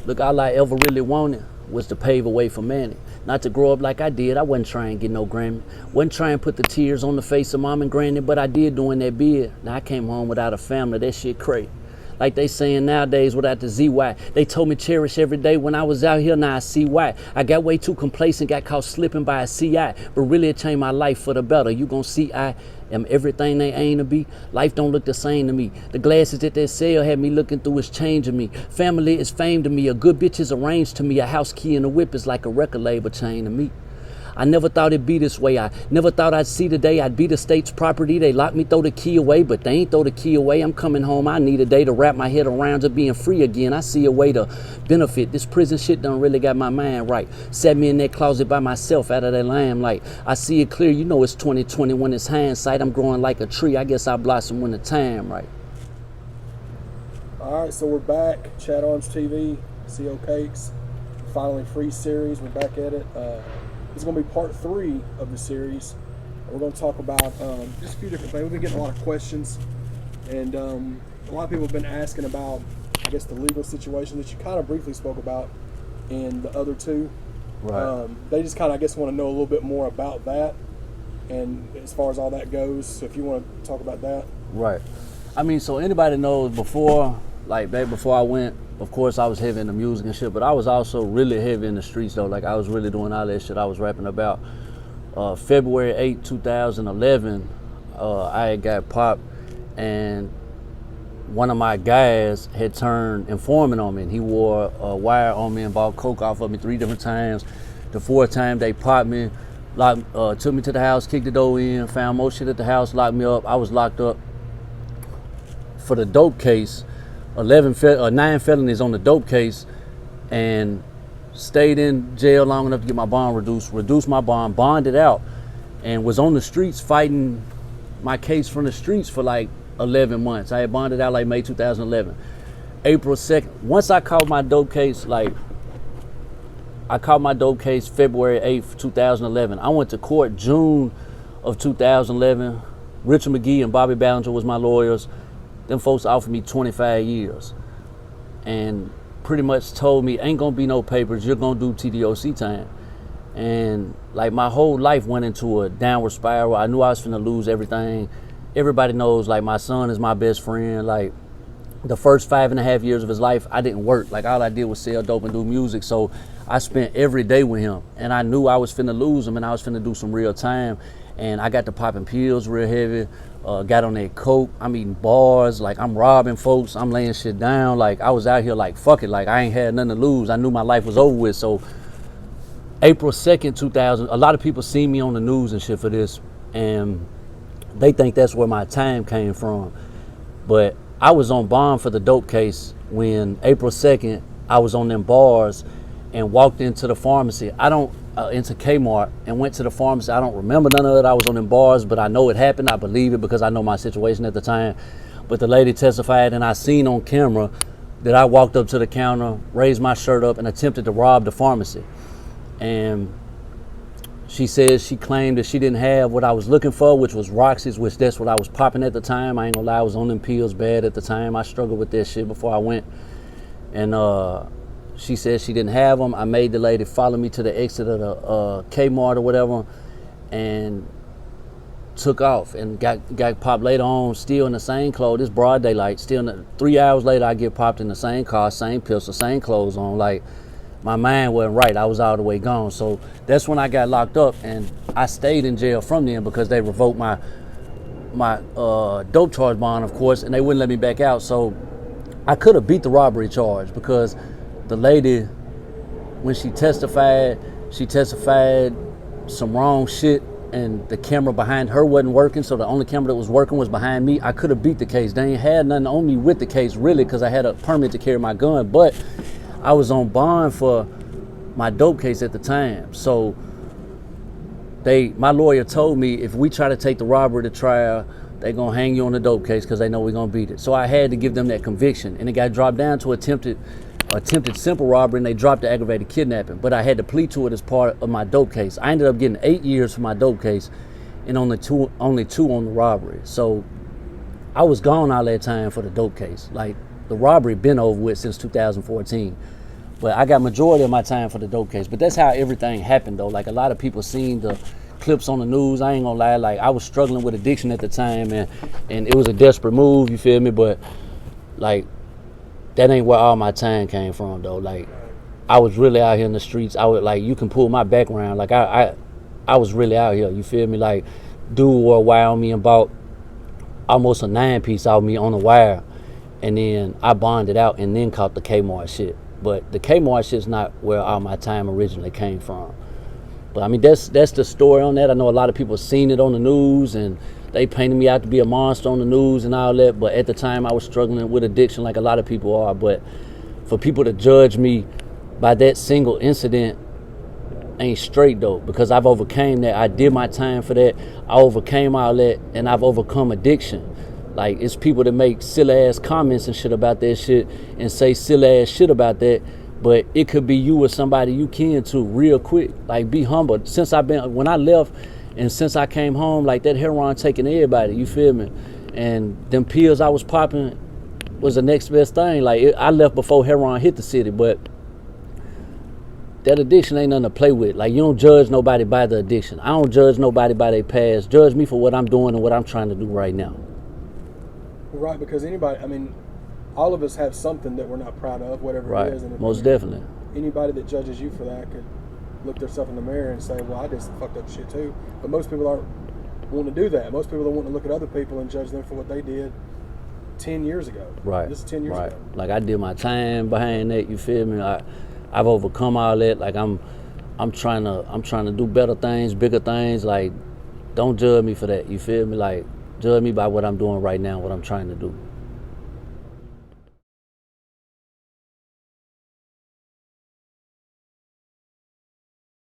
Look, all I ever really wanted was to pave a way for Manny. Not to grow up like I did. I wasn't trying to get no Grammy. Wasn't trying to put the tears on the face of mom and granny, but I did doing that bid. Now I came home without a family. That shit crazy. Like they saying nowadays without the ZY. They told me cherish every day when I was out here, now I see why. I got way too complacent, got caught slipping by a CI. But really it changed my life for the better. You gon' see I am everything they aim to be. Life don't look the same to me. The glasses that they sell had me looking through is changing me. Family is fame to me. A good bitch is arranged to me. A house key and a whip is like a record label chain to me. I never thought it'd be this way. I never thought I'd see the day I'd be the state's property. They locked me, throw the key away, but they ain't throw the key away. I'm coming home. I need a day to wrap my head around to being free again. I see a way to benefit. This prison shit done really got my mind right. Sat me in that closet by myself out of that limelight. I see it clear. You know it's 2020 when it's hindsight. I'm growing like a tree. I guess I blossom when the time right. All right, so we're back. ChadArmesTV, CO Cakes, finally free series. We're back at it. It's going to be part 3 of the series. We're going to talk about just a few different things. We've been getting a lot of questions, and a lot of people have been asking about, I guess, the legal situation that you kind of briefly spoke about in the other 2. Right. They just kind of, I guess, want to know a little bit more about that, and as far as all that goes. So if you want to talk about that. Right. I mean, so anybody knows before, like back before I went, of course I was heavy in the music and shit, but I was also really heavy in the streets though. Like I was really doing all that shit I was rapping about. February 8, 2011, I had got popped, and one of my guys had turned informant on me, and he wore a wire on me and bought coke off of me 3 different times. The 4th time they popped me, took me to the house, kicked the door in, found more shit at the house, locked me up. I was locked up for the dope case. 9 felonies on the dope case, and stayed in jail long enough to get my bond reduced my bond, bonded out, and was on the streets fighting my case from the streets for like 11 months. I had bonded out like May 2011. April 2nd, once I caught my dope case, February 8th, 2011. I went to court June of 2011. Richard McGee and Bobby Ballinger was my lawyers. Them folks offered me 25 years and pretty much told me, ain't gonna be no papers, you're gonna do TDOC time. And like my whole life went into a downward spiral. I knew I was finna lose everything. Everybody knows like my son is my best friend. Like the first 5.5 years of his life, I didn't work. Like all I did was sell dope and do music. So I spent every day with him, and I knew I was finna lose him and I was finna do some real time. And I got to popping pills real heavy, got on that coke, I'm eating bars, like I'm robbing folks, I'm laying shit down. Like I was out here like, fuck it, like I ain't had nothing to lose. I knew my life was over with. So April 2nd, 2000, a lot of people see me on the news and shit for this, and they think that's where my time came from. But I was on bond for the dope case when April 2nd, I was on them bars and walked into the pharmacy. Into Kmart and went to the pharmacy. I don't remember none of it. I was on them bars, but I know it happened. I believe it because I know my situation at the time. But the lady testified, and I seen on camera that I walked up to the counter, raised my shirt up, and attempted to rob the pharmacy. And she says she claimed that she didn't have what I was looking for, which was Roxy's, which that's what I was popping at the time. I ain't gonna lie, I was on them pills bad at the time. I struggled with that shit before I went. And she said she didn't have them. I made the lady follow me to the exit of the Kmart or whatever, and took off and got popped later on, still in the same clothes. It's broad daylight. 3 hours later, I get popped in the same car, same pistol, same clothes on. Like my mind wasn't right. I was all the way gone. So that's when I got locked up, and I stayed in jail from then because they revoked my dope charge bond, of course, and they wouldn't let me back out. So I could have beat the robbery charge because the lady, when she testified some wrong shit, and the camera behind her wasn't working, so the only camera that was working was behind me. I could have beat the case. They ain't had nothing on me with the case, really, because I had a permit to carry my gun, but I was on bond for my dope case at the time. So my lawyer told me if we try to take the robbery to trial, they gonna hang you on the dope case because they know we're gonna beat it. So I had to give them that conviction, and it got dropped down to attempted simple robbery, and they dropped the aggravated kidnapping. But I had to plead to it as part of my dope case. I ended up getting 8 years for my dope case and only two on the robbery. So I was gone all that time for the dope case. Like the robbery been over with since 2014. But I got majority of my time for the dope case. But that's how everything happened though. Like a lot of people seen the clips on the news. I ain't gonna lie, like I was struggling with addiction at the time, and it was a desperate move, you feel me? But like that ain't where all my time came from though. Like I was really out here in the streets. I would like, you can pull my background. Like I was really out here, you feel me? Like dude wore a wire on me and bought almost a 9-piece out of me on the wire, and then I bonded out and then caught the Kmart shit. But the Kmart shit's not where all my time originally came from. But I mean, that's the story on that. I know a lot of people seen it on the news and they painted me out to be a monster on the news and all that. But at the time I was struggling with addiction like a lot of people are. But for people to judge me by that single incident ain't straight though, because I've overcame that. I did my time for that. I overcame all that, and I've overcome addiction. Like, it's people that make silly ass comments and shit about that shit and say silly ass shit about that, but it could be you or somebody you kin to real quick. Like, be humble. When I left and since I came home, like that heroin taking everybody, you feel me? And them pills I was popping was the next best thing. Like, I left before heroin hit the city, but that addiction ain't nothing to play with. Like, you don't judge nobody by the addiction. I don't judge nobody by their past. Judge me for what I'm doing and what I'm trying to do right now. Right, because anybody, I mean, all of us have something that we're not proud of, whatever Right, it is. And most definitely. Anybody that judges you for that could look themselves in the mirror and say, well, I did some fucked up shit too. But most people aren't wanting to do that. Most people don't want to look at other people and judge them for what they did 10 years ago. Right. This is 10 years ago. Like, I did my time behind that, you feel me? I've overcome all that. Like, I'm trying to do better things, bigger things. Like, don't judge me for that, you feel me? Like, judge me by what I'm doing right now, what I'm trying to do.